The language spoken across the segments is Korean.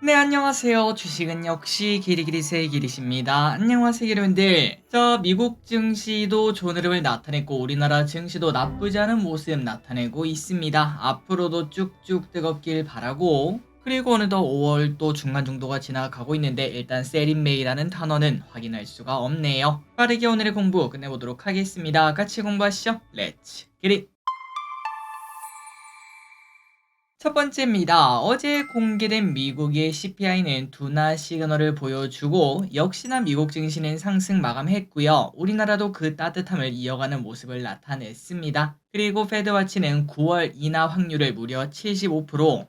네, 안녕하세요. 주식은 역시 기리기리세 기리십니다. 안녕하세요, 여러분들. 미국 증시도 좋은 흐름을 나타냈고 우리나라 증시도 나쁘지 않은 모습 나타내고 있습니다. 앞으로도 쭉쭉 뜨겁길 바라고, 그리고 어느덧 5월 또 중간 정도가 지나가고 있는데 일단 세린메이라는 단어는 확인할 수가 없네요. 빠르게 오늘의 공부 끝내보도록 하겠습니다. 같이 공부하시죠. 렛츠 기릿! 첫 번째입니다. 어제 공개된 미국의 CPI는 둔화 시그널을 보여주고 역시나 미국 증시는 상승 마감했고요. 우리나라도 그 따뜻함을 이어가는 모습을 나타냈습니다. 그리고 페드와치는 9월 인하 확률을 무려 75%,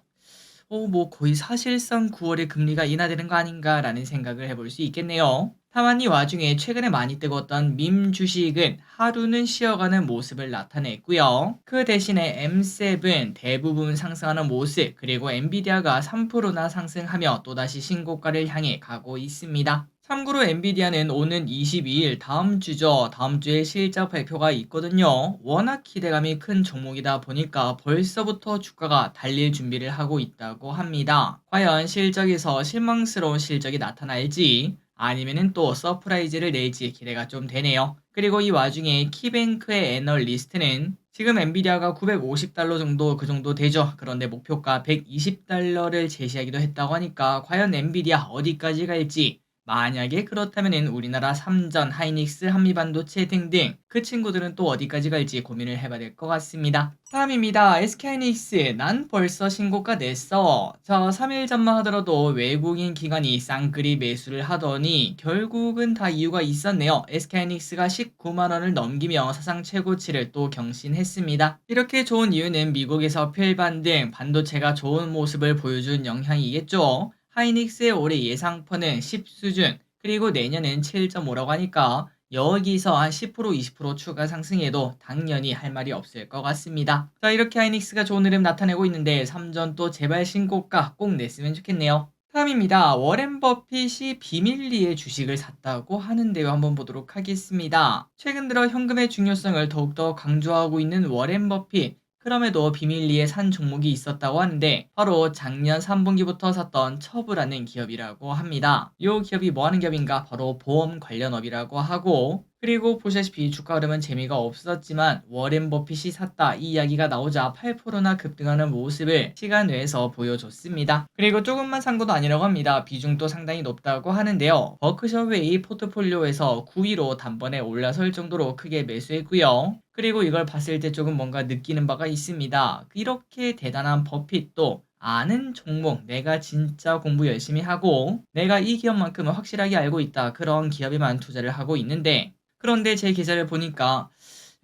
거의 사실상 9월에 금리가 인하되는 거 아닌가라는 생각을 해볼 수 있겠네요. 다만 이 와중에 최근에 많이 뜨거웠던 밈 주식은 하루는 쉬어가는 모습을 나타냈고요. 그 대신에 M7 대부분 상승하는 모습, 그리고 엔비디아가 3%나 상승하며 또다시 신고가를 향해 가고 있습니다. 참고로 엔비디아는 오는 22일 다음 주죠. 다음 주에 실적 발표가 있거든요. 워낙 기대감이 큰 종목이다 보니까 벌써부터 주가가 달릴 준비를 하고 있다고 합니다. 과연 실적에서 실망스러운 실적이 나타날지 아니면은 또 서프라이즈를 낼지 기대가 좀 되네요. 그리고 이 와중에 키뱅크의 애널리스트는 지금 엔비디아가 950달러 정도 그 정도 되죠. 그런데 목표가 120달러를 제시하기도 했다고 하니까 과연 엔비디아 어디까지 갈지, 만약에 그렇다면 우리나라 삼전, 하이닉스, 한미반도체 등등 그 친구들은 또 어디까지 갈지 고민을 해봐야 될 것 같습니다. 다음입니다. SK하이닉스 난 벌써 신고가 냈어. 3일 전만 하더라도 외국인 기관이 쌍끌이 매수를 하더니 결국은 다 이유가 있었네요. SK하이닉스가 19만원을 넘기며 사상 최고치를 또 경신했습니다. 이렇게 좋은 이유는 미국에서 필반 등 반도체가 좋은 모습을 보여준 영향이겠죠. 하이닉스의 올해 예상퍼는 10 수준, 그리고 내년은 7.5라고 하니까 여기서 한 10% 20% 추가 상승해도 당연히 할 말이 없을 것 같습니다. 이렇게 하이닉스가 좋은 흐름 나타내고 있는데 3전 또 제발 신고가 꼭 냈으면 좋겠네요. 다음입니다. 워렌 버핏이 비밀리에 주식을 샀다고 하는데요. 한번 보도록 하겠습니다. 최근 들어 현금의 중요성을 더욱더 강조하고 있는 워렌 버핏. 그럼에도 비밀리에 산 종목이 있었다고 하는데 바로 작년 3분기부터 샀던 처브라는 기업이라고 합니다. 이 기업이 뭐 하는 기업인가? 바로 보험 관련업이라고 하고, 그리고 보시다시피 주가 흐름은 재미가 없었지만 워렌 버핏이 샀다 이 이야기가 나오자 8%나 급등하는 모습을 시간 외에서 보여줬습니다. 그리고 조금만 산 것도 아니라고 합니다. 비중도 상당히 높다고 하는데요. 버크셔웨이 포트폴리오에서 9위로 단번에 올라설 정도로 크게 매수했고요. 그리고 이걸 봤을 때 조금 뭔가 느끼는 바가 있습니다. 이렇게 대단한 버핏도 아는 종목, 내가 진짜 공부 열심히 하고 내가 이 기업만큼은 확실하게 알고 있다, 그런 기업에만 투자를 하고 있는데, 그런데 제 계좌를 보니까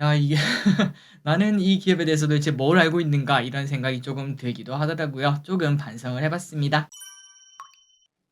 야, 이게 나는 이 기업에 대해서 도대체 뭘 알고 있는가, 이런 생각이 조금 들기도 하더라고요. 조금 반성을 해봤습니다.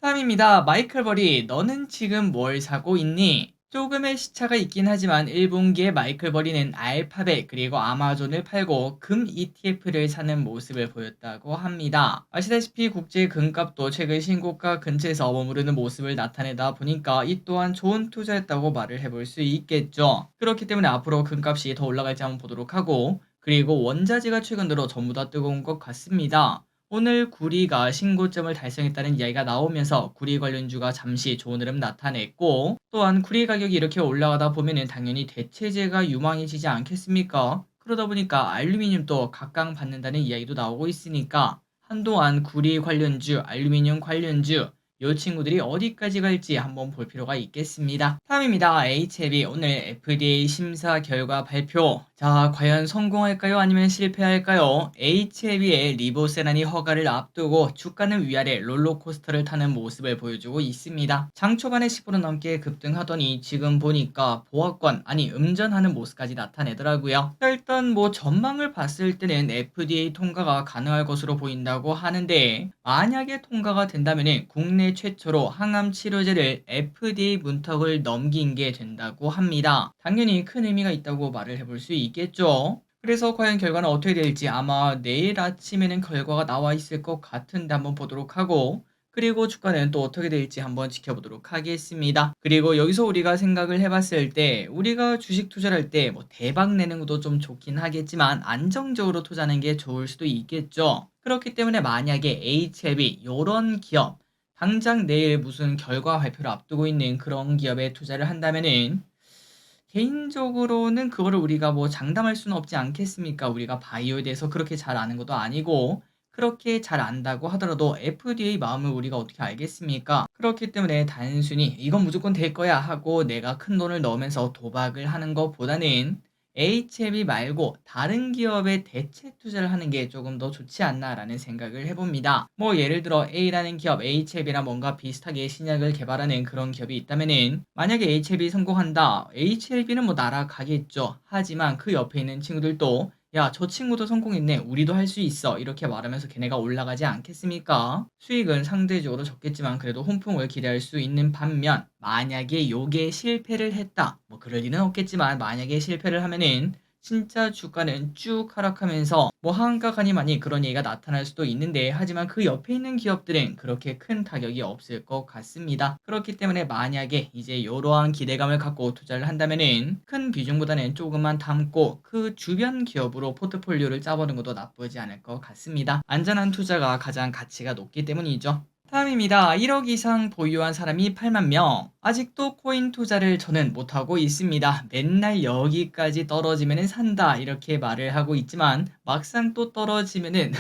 다음입니다. 마이클 버리, 너는 지금 뭘 사고 있니? 조금의 시차가 있긴 하지만 1분기에 마이클 버리는 알파벳 그리고 아마존을 팔고 금 ETF를 사는 모습을 보였다고 합니다. 아시다시피 국제 금값도 최근 신고가 근처에서 머무르는 모습을 나타내다 보니까 이 또한 좋은 투자였다고 말을 해볼 수 있겠죠. 그렇기 때문에 앞으로 금값이 더 올라갈지 한번 보도록 하고, 그리고 원자재가 최근 들어 전부 다 뜨거운 것 같습니다. 오늘 구리가 신고점을 달성했다는 이야기가 나오면서 구리 관련주가 잠시 좋은 흐름 나타냈고, 또한 구리 가격이 이렇게 올라가다 보면은 당연히 대체재가 유망해지지 않겠습니까? 그러다 보니까 알루미늄도 각광받는다는 이야기도 나오고 있으니까 한동안 구리 관련주, 알루미늄 관련주 이 친구들이 어디까지 갈지 한번 볼 필요가 있겠습니다. 다음입니다. HLB 오늘 FDA 심사 결과 발표. 과연 성공할까요? 아니면 실패할까요? HLB의 리보세란이 허가를 앞두고 주가는 위아래 롤러코스터를 타는 모습을 보여주고 있습니다. 장 초반에 10% 넘게 급등하더니 지금 보니까 보합권, 아니 음전하는 모습까지 나타내더라고요. 일단 전망을 봤을 때는 FDA 통과가 가능할 것으로 보인다고 하는데, 만약에 통과가 된다면 국내 최초로 항암 치료제를 FDA 문턱을 넘긴 게 된다고 합니다. 당연히 큰 의미가 있다고 말을 해볼 수 있겠죠. 그래서 과연 결과는 어떻게 될지 아마 내일 아침에는 결과가 나와 있을 것 같은데 한번 보도록 하고, 그리고 주가는 또 어떻게 될지 한번 지켜보도록 하겠습니다. 그리고 여기서 우리가 생각을 해봤을 때 우리가 주식 투자를 할 때 뭐 대박 내는 것도 좀 좋긴 하겠지만 안정적으로 투자하는 게 좋을 수도 있겠죠. 그렇기 때문에 만약에 HLB 요런 기업 당장 내일 무슨 결과 발표를 앞두고 있는 그런 기업에 투자를 한다면은 개인적으로는 그거를 우리가 뭐 장담할 수는 없지 않겠습니까? 우리가 바이오에 대해서 그렇게 잘 아는 것도 아니고 그렇게 잘 안다고 하더라도 FDA 마음을 우리가 어떻게 알겠습니까? 그렇기 때문에 단순히 이건 무조건 될 거야 하고 내가 큰 돈을 넣으면서 도박을 하는 것보다는 HLB 말고 다른 기업에 대체 투자를 하는 게 조금 더 좋지 않나라는 생각을 해봅니다. 뭐 예를 들어 A라는 기업, HLB랑 뭔가 비슷하게 신약을 개발하는 그런 기업이 있다면은 만약에 HLB 성공한다. HLB는 뭐 날아가겠죠. 하지만 그 옆에 있는 친구들도 야, 저 친구도 성공했네. 우리도 할 수 있어. 이렇게 말하면서 걔네가 올라가지 않겠습니까? 수익은 상대적으로 적겠지만 그래도 훈풍을 기대할 수 있는 반면 만약에 요게 실패를 했다. 뭐 그럴 리는 없겠지만 만약에 실패를 하면은 진짜 주가는 쭉 하락하면서 뭐 한가 가니마니 그런 얘기가 나타날 수도 있는데 하지만 그 옆에 있는 기업들은 그렇게 큰 타격이 없을 것 같습니다. 그렇기 때문에 만약에 이제 이러한 기대감을 갖고 투자를 한다면은 큰 비중보다는 조금만 담고 그 주변 기업으로 포트폴리오를 짜보는 것도 나쁘지 않을 것 같습니다. 안전한 투자가 가장 가치가 높기 때문이죠. 다음입니다. 1억 이상 보유한 사람이 8만 명. 아직도 코인 투자를 저는 못하고 있습니다. 맨날 여기까지 떨어지면은 산다. 이렇게 말을 하고 있지만 막상 또 떨어지면은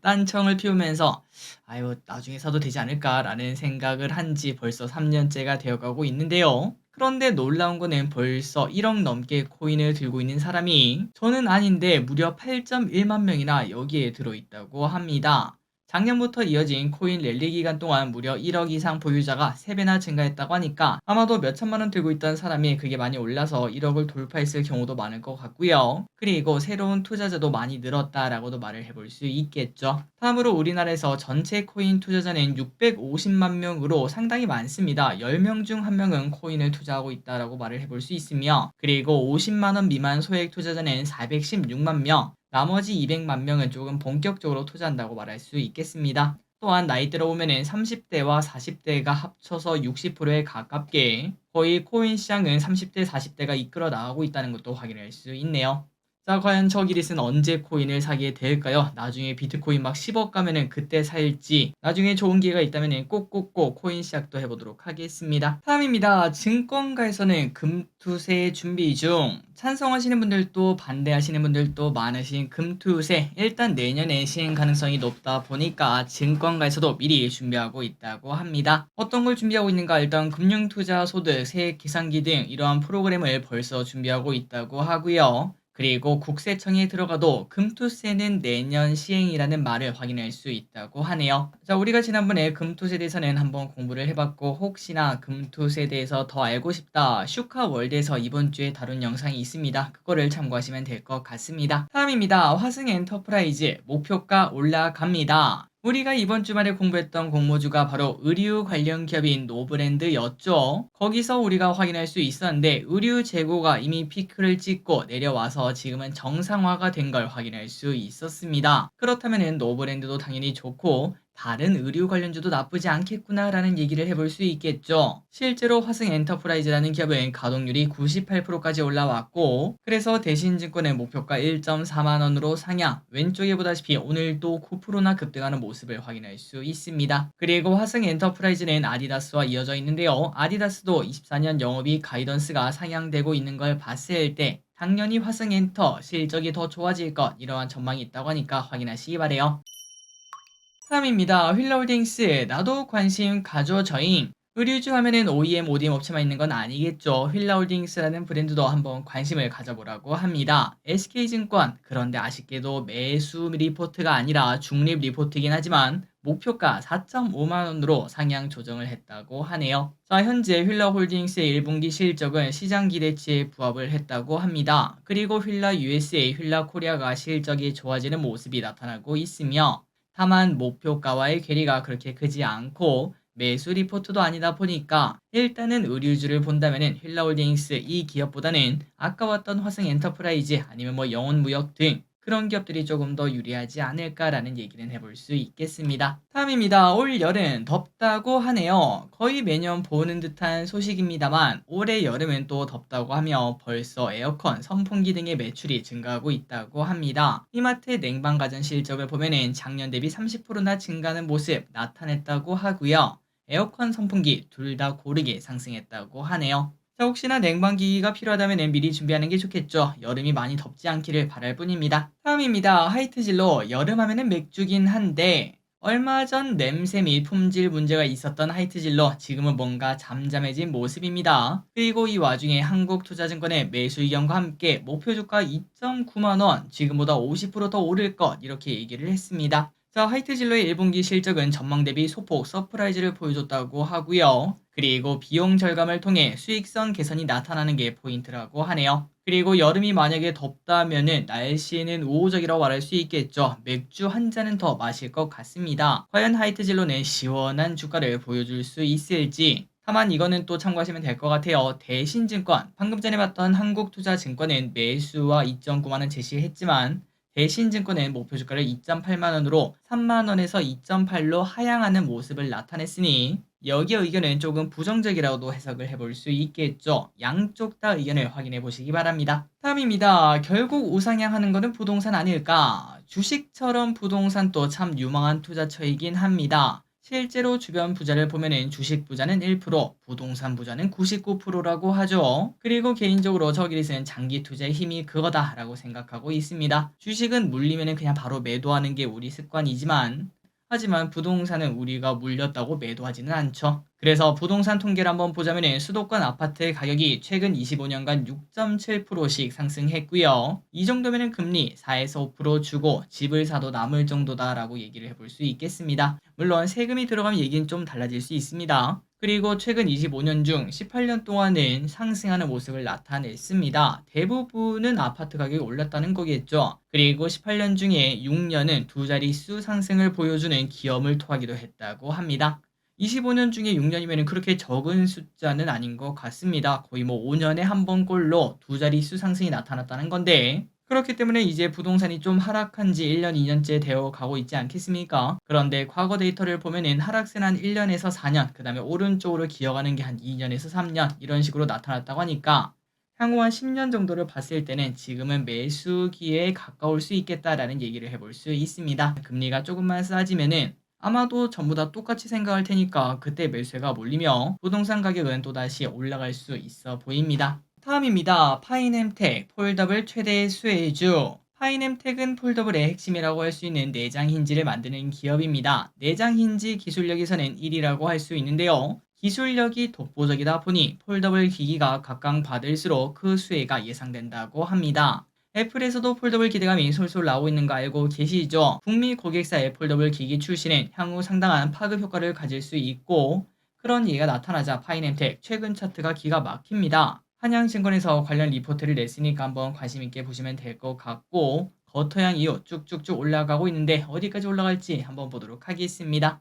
딴청을 피우면서 아유, 나중에 사도 되지 않을까라는 생각을 한지 벌써 3년째가 되어가고 있는데요. 그런데 놀라운 거는 벌써 1억 넘게 코인을 들고 있는 사람이 저는 아닌데 무려 8.1만 명이나 여기에 들어있다고 합니다. 작년부터 이어진 코인 랠리 기간 동안 무려 1억 이상 보유자가 3배나 증가했다고 하니까 아마도 몇천만 원 들고 있던 사람이 그게 많이 올라서 1억을 돌파했을 경우도 많을 것 같고요. 그리고 새로운 투자자도 많이 늘었다라고도 말을 해볼 수 있겠죠. 다음으로 우리나라에서 전체 코인 투자자는 650만 명으로 상당히 많습니다. 10명 중 1명은 코인을 투자하고 있다라고 말을 해볼 수 있으며 그리고 50만 원 미만 소액 투자자는 416만 명, 나머지 200만 명은 조금 본격적으로 투자한다고 말할 수 있겠습니다. 또한 나이대로 보면은 30대와 40대가 합쳐서 60%에 가깝게 거의 코인 시장은 30대, 40대가 이끌어 나가고 있다는 것도 확인할 수 있네요. 자, 과연 저 기릿은 언제 코인을 사게 될까요? 나중에 비트코인 막 10억 가면은 그때 살지, 나중에 좋은 기회가 있다면은 꼭꼭꼭 코인 시작도 해보도록 하겠습니다. 다음입니다. 증권가에서는 금투세 준비 중. 찬성하시는 분들도 반대하시는 분들도 많으신 금투세. 일단 내년에 시행 가능성이 높다 보니까 증권가에서도 미리 준비하고 있다고 합니다. 어떤 걸 준비하고 있는가? 일단 금융투자 소득, 세액 계산기 등 이러한 프로그램을 벌써 준비하고 있다고 하고요. 그리고 국세청에 들어가도 금투세는 내년 시행이라는 말을 확인할 수 있다고 하네요. 자, 우리가 지난번에 금투세에 대해서는 한번 공부를 해봤고 혹시나 금투세에 대해서 더 알고 싶다 슈카월드에서 이번 주에 다룬 영상이 있습니다. 그거를 참고하시면 될 것 같습니다. 다음입니다. 화승엔터프라이즈 목표가 올라갑니다. 우리가 이번 주말에 공부했던 공모주가 바로 의류 관련 기업인 노브랜드였죠. 거기서 우리가 확인할 수 있었는데 의류 재고가 이미 피크를 찍고 내려와서 지금은 정상화가 된 걸 확인할 수 있었습니다. 그렇다면 노브랜드도 당연히 좋고 다른 의류 관련주도 나쁘지 않겠구나라는 얘기를 해볼 수 있겠죠. 실제로 화승엔터프라이즈라는 기업은 가동률이 98%까지 올라왔고 그래서 대신증권의 목표가 1.4만 원으로 상향, 왼쪽에 보다시피 오늘도 9%나 급등하는 모습을 확인할 수 있습니다. 그리고 화승엔터프라이즈는 아디다스와 이어져 있는데요. 아디다스도 24년 영업이익 가이던스가 상향되고 있는 걸 봤을 때 당연히 화승엔터 실적이 더 좋아질 것 이러한 전망이 있다고 하니까 확인하시기 바래요. 다음입니다. 휠러홀딩스 나도 관심 가져저잉. 의류주 하면은 OEM, ODM 업체만 있는 건 아니겠죠. 휠러홀딩스라는 브랜드도 한번 관심을 가져보라고 합니다. SK증권 그런데 아쉽게도 매수 리포트가 아니라 중립 리포트이긴 하지만 목표가 4.5만 원으로 상향 조정을 했다고 하네요. 자, 현재 휠러홀딩스의 1분기 실적은 시장 기대치에 부합을 했다고 합니다. 그리고 휠러 USA, 휠러 코리아가 실적이 좋아지는 모습이 나타나고 있으며 다만 목표가와의 괴리가 그렇게 크지 않고 매수 리포트도 아니다 보니까 일단은 의류주를 본다면은 휠러홀딩스 이 기업보다는 아까 왔던 화승엔터프라이즈 아니면 뭐 영혼무역 등 그런 기업들이 조금 더 유리하지 않을까라는 얘기는 해볼 수 있겠습니다. 다음입니다. 올 여름 덥다고 하네요. 거의 매년 보는 듯한 소식입니다만 올해 여름은 또 덥다고 하며 벌써 에어컨, 선풍기 등의 매출이 증가하고 있다고 합니다. 이마트 냉방 가전 실적을 보면은 작년 대비 30%나 증가하는 모습 나타냈다고 하고요. 에어컨, 선풍기 둘 다 고르게 상승했다고 하네요. 자, 혹시나 냉방기기가 필요하다면 미리 준비하는 게 좋겠죠. 여름이 많이 덥지 않기를 바랄 뿐입니다. 다음입니다. 하이트진로 여름하면은 맥주긴 한데 얼마 전 냄새 및 품질 문제가 있었던 하이트진로 지금은 뭔가 잠잠해진 모습입니다. 그리고 이 와중에 한국투자증권의 매수 의견과 함께 목표 주가 2.9만원 지금보다 50%더 오를 것 이렇게 얘기를 했습니다. 자, 하이트진로의 1분기 실적은 전망 대비 소폭 서프라이즈를 보여줬다고 하고요. 그리고 비용 절감을 통해 수익성 개선이 나타나는 게 포인트라고 하네요. 그리고 여름이 만약에 덥다면은 날씨는 우호적이라고 말할 수 있겠죠. 맥주 한 잔은 더 마실 것 같습니다. 과연 하이트진로는 시원한 주가를 보여줄 수 있을지 다만 이거는 또 참고하시면 될 것 같아요. 대신증권 방금 전에 봤던 한국투자증권은 매수와 2.9만원 제시했지만 대신증권은 목표 주가를 2.8만원으로 3만원에서 2.8로 하향하는 모습을 나타냈으니 여기에 의견은 조금 부정적이라고도 해석을 해볼 수 있겠죠. 양쪽 다 의견을 확인해 보시기 바랍니다. 다음입니다. 결국 우상향하는 것은 부동산 아닐까? 주식처럼 부동산도 참 유망한 투자처이긴 합니다. 실제로 주변 부자를 보면은 주식 부자는 1%, 부동산 부자는 99%라고 하죠. 그리고 개인적으로 저기서는 장기 투자의 힘이 그거다라고 생각하고 있습니다. 주식은 물리면은 그냥 바로 매도하는 게 우리 습관이지만 하지만 부동산은 우리가 물렸다고 매도하지는 않죠. 그래서 부동산 통계를 한번 보자면 수도권 아파트 가격이 최근 25년간 6.7%씩 상승했고요. 이 정도면 금리 4에서 5% 주고 집을 사도 남을 정도다라고 얘기를 해볼 수 있겠습니다. 물론 세금이 들어가면 얘기는 좀 달라질 수 있습니다. 그리고 최근 25년 중 18년 동안은 상승하는 모습을 나타냈습니다. 대부분은 아파트 가격이 올랐다는 거겠죠. 그리고 18년 중에 6년은 두 자릿수 상승을 보여주는 기염을 토하기도 했다고 합니다. 25년 중에 6년이면 그렇게 적은 숫자는 아닌 것 같습니다. 거의 뭐 5년에 한 번꼴로 두 자릿수 상승이 나타났다는 건데 그렇기 때문에 이제 부동산이 좀 하락한 지 1년, 2년째 되어 가고 있지 않겠습니까? 그런데 과거 데이터를 보면은 하락세는 한 1년에서 4년, 그 다음에 오른쪽으로 기어가는 게 한 2년에서 3년 이런 식으로 나타났다고 하니까 향후 한 10년 정도를 봤을 때는 지금은 매수기에 가까울 수 있겠다라는 얘기를 해볼 수 있습니다. 금리가 조금만 싸지면은 아마도 전부 다 똑같이 생각할 테니까 그때 매수가 몰리며 부동산 가격은 또다시 올라갈 수 있어 보입니다. 다음입니다. 파이넴텍 폴더블 최대 수혜주. 파이넴텍은 폴더블의 핵심이라고 할 수 있는 내장 힌지를 만드는 기업입니다. 내장 힌지 기술력에서는 1위라고 할 수 있는데요. 기술력이 독보적이다 보니 폴더블 기기가 각광받을수록 그 수혜가 예상된다고 합니다. 애플에서도 폴더블 기대감이 솔솔 나오고 있는 거 알고 계시죠? 북미 고객사의 폴더블 기기 출시는 향후 상당한 파급 효과를 가질 수 있고 그런 얘기가 나타나자 파이넴텍 최근 차트가 기가 막힙니다. 한양증권에서 관련 리포트를 냈으니까 한번 관심있게 보시면 될 것 같고 거토양 이후 쭉쭉쭉 올라가고 있는데 어디까지 올라갈지 한번 보도록 하겠습니다.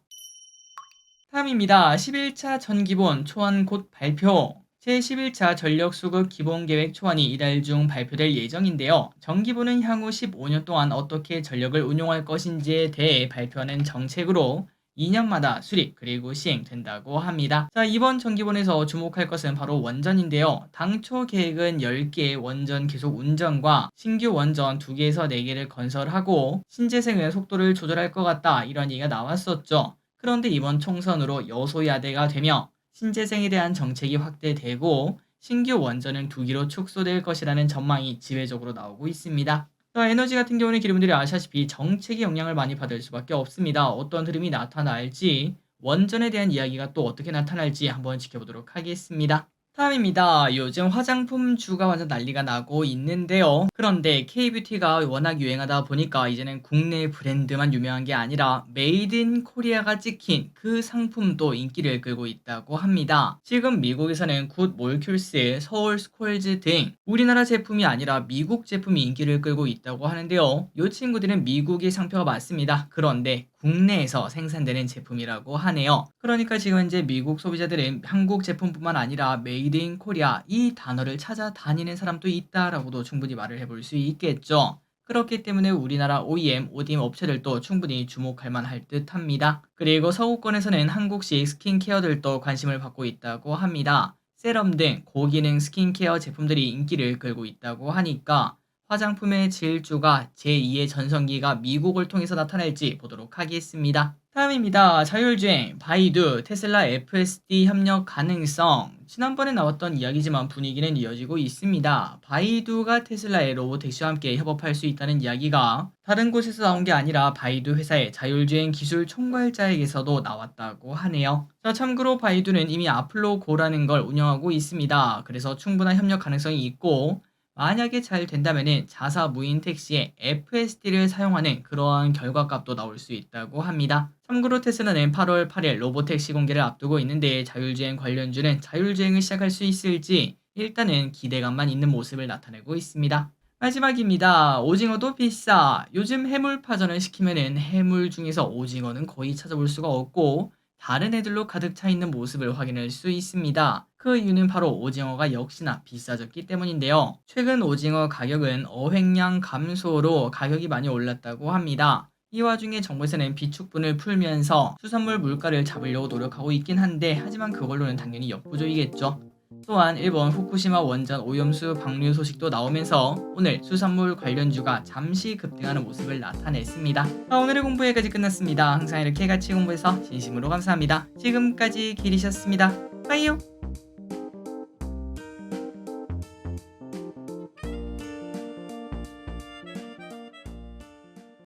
다음입니다. 11차 전기본 초안 곧 발표. 제11차 전력수급 기본계획 초안이 이달 중 발표될 예정인데요. 전기부는 향후 15년 동안 어떻게 전력을 운용할 것인지에 대해 발표하는 정책으로 2년마다 수립 그리고 시행된다고 합니다. 자, 이번 전기본에서 주목할 것은 바로 원전인데요. 당초 계획은 10개의 원전 계속 운전과 신규 원전 2개에서 4개를 건설하고 신재생의 속도를 조절할 것 같다 이런 얘기가 나왔었죠. 그런데 이번 총선으로 여소야대가 되며 신재생에 대한 정책이 확대되고 신규 원전은 2기로 축소될 것이라는 전망이 지배적으로 나오고 있습니다. 에너지 같은 경우는 여러분들이 아시다시피 정책의 영향을 많이 받을 수밖에 없습니다. 어떤 흐름이 나타날지 원전에 대한 이야기가 또 어떻게 나타날지 한번 지켜보도록 하겠습니다. 다음입니다. 요즘 화장품주가 완전 난리가 나고 있는데요. 그런데 K뷰티가 워낙 유행하다 보니까 이제는 국내 브랜드만 유명한 게 아니라 메이드 인 코리아가 찍힌 그 상품도 인기를 끌고 있다고 합니다. 지금 미국에서는 굿 몰큘스, 서울 스콜즈 등 우리나라 제품이 아니라 미국 제품이 인기를 끌고 있다고 하는데요. 이 친구들은 미국의 상표가 맞습니다. 그런데 국내에서 생산되는 제품이라고 하네요. 그러니까 지금 현재 미국 소비자들은 한국 제품뿐만 아니라 메이드 인 코리아 이 단어를 찾아다니는 사람도 있다라고도 충분히 말을 해볼 수 있겠죠. 그렇기 때문에 우리나라 OEM, ODM 업체들도 충분히 주목할 만할 듯합니다. 그리고 서구권에서는 한국식 스킨케어들도 관심을 받고 있다고 합니다. 세럼 등 고기능 스킨케어 제품들이 인기를 끌고 있다고 하니까 화장품의 질주가 제2의 전성기가 미국을 통해서 나타날지 보도록 하겠습니다. 다음입니다. 자율주행, 바이두, 테슬라 FSD 협력 가능성. 지난번에 나왔던 이야기지만 분위기는 이어지고 있습니다. 바이두가 테슬라의 로보택시와 함께 협업할 수 있다는 이야기가 다른 곳에서 나온 게 아니라 바이두 회사의 자율주행 기술 총괄자에게서도 나왔다고 하네요. 자, 참고로 바이두는 이미 아플로고라는 걸 운영하고 있습니다. 그래서 충분한 협력 가능성이 있고 만약에 잘 된다면은 자사 무인 택시에 FSD를 사용하는 그러한 결과값도 나올 수 있다고 합니다. 참고로 테슬라는 8월 8일 로보택시 공개를 앞두고 있는데 자율주행 관련주는 자율주행을 시작할 수 있을지 일단은 기대감만 있는 모습을 나타내고 있습니다. 마지막입니다. 오징어도 비싸. 요즘 해물파전을 시키면은 해물 중에서 오징어는 거의 찾아볼 수가 없고 다른 애들로 가득 차 있는 모습을 확인할 수 있습니다. 그 이유는 바로 오징어가 역시나 비싸졌기 때문인데요. 최근 오징어 가격은 어획량 감소로 가격이 많이 올랐다고 합니다. 이 와중에 정부에서는 비축분을 풀면서 수산물 물가를 잡으려고 노력하고 있긴 한데 하지만 그걸로는 당연히 역부족이겠죠. 또한 일본 후쿠시마 원전 오염수 방류 소식도 나오면서 오늘 수산물 관련주가 잠시 급등하는 모습을 나타냈습니다. 오늘의 공부 여기까지 끝났습니다. 항상 이렇게 같이 공부해서 진심으로 감사합니다. 지금까지 길이셨습니다. 빠이요.